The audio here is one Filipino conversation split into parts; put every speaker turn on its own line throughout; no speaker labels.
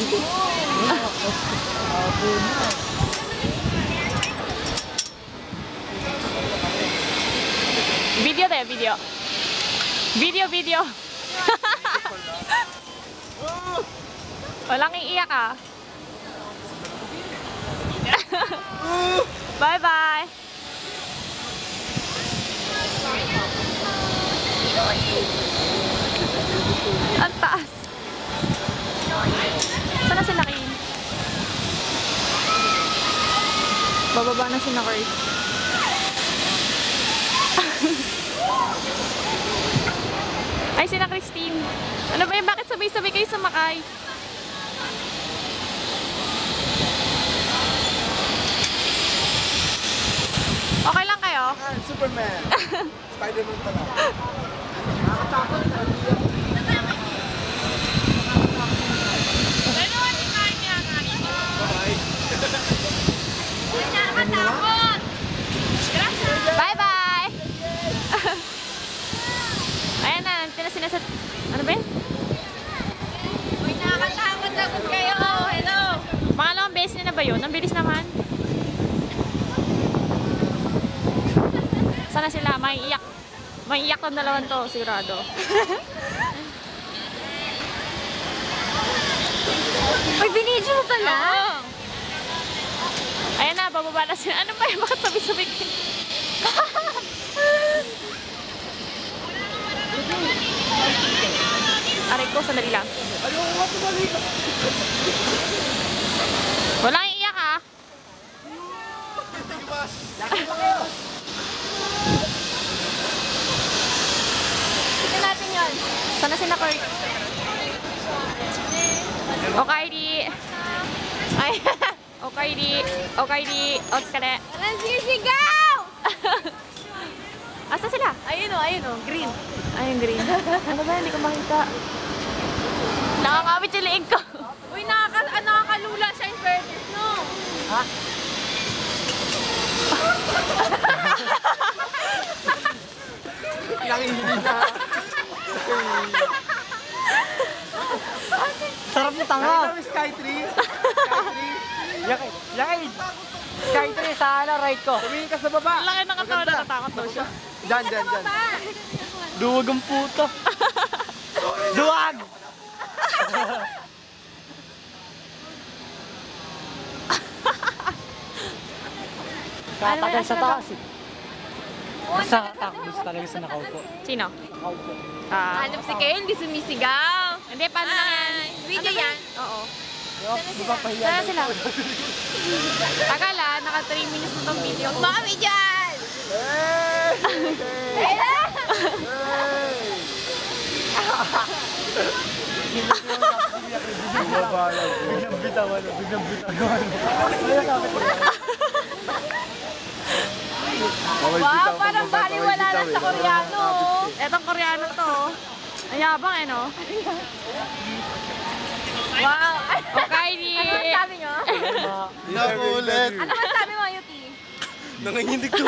Video tayo, video. Video. Walang iiyak ah. Bye-bye. Ang taas. Saan na sila Kim? Bababa na sila Kurt. Ay, sina Christine. Ano ba yun? Bakit sabay-sabay kayo sumakay? Okay lang kayo?
Superman. Spider-Man pala. Nakakatakot.
Bye-bye! Ayan na, sila sa... Ano ba yun?
Uy, nakakatakot kayo! Hello!
Pangalawang beses na ba yun? Ang bilis naman. Sana sila, maiiyak. Maiiyak tong dalawan to, sigurado.
Uy, binidyo mo pala?
Oo. Ayan na, bababa na sila. Ano ba yun? Bakit sabi-sabi kayo? Aray ko, sandali lang. Walang iiyak ah.
Ito natin yun.
Sana sila Kurt? Okay, di. Ay, okay, di. Ots ka na.
Walang sisigaw!
Asa sila?
Ayun o, green.
Ayun, green. Ano ba? Hindi ko makita. Nakakawit yung leeg ko.
Uy, nakakalula siya in fairness, no?
Ha? Nangihingi na.
Sarap mo tanga.
Skytree.
Yakay. Skytree sa right ko.
Tumingin ka sa baba.
Ang laki ng katawan, natatakot daw siya.
Diyan.
Duwag ang puto. Duwag! Katagal sa taas eh. Basta takbos talaga sa nakaupo.
Sino?
Nakaupo.
Hanap si kayo, hindi sumisigaw.
Hindi, paano lang yan?
Video
Ano ba?
yan?
Oo.
Di ba pahiya?
Sana sila. Akala, naka 3 minutes na tong video ko.
Mami dyan!
Biglang bitawan.
Wow, parang baliwala lang sa Koreano.
Etong Koreano to. Ang yabang eh, no?
Wow!
Okay, di.
Ano ang sabi nyo?
Nakulit.
Ano ang sabi mo, Yuki?
Nanginginig to.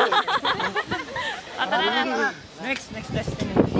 At tara na.
Next destination.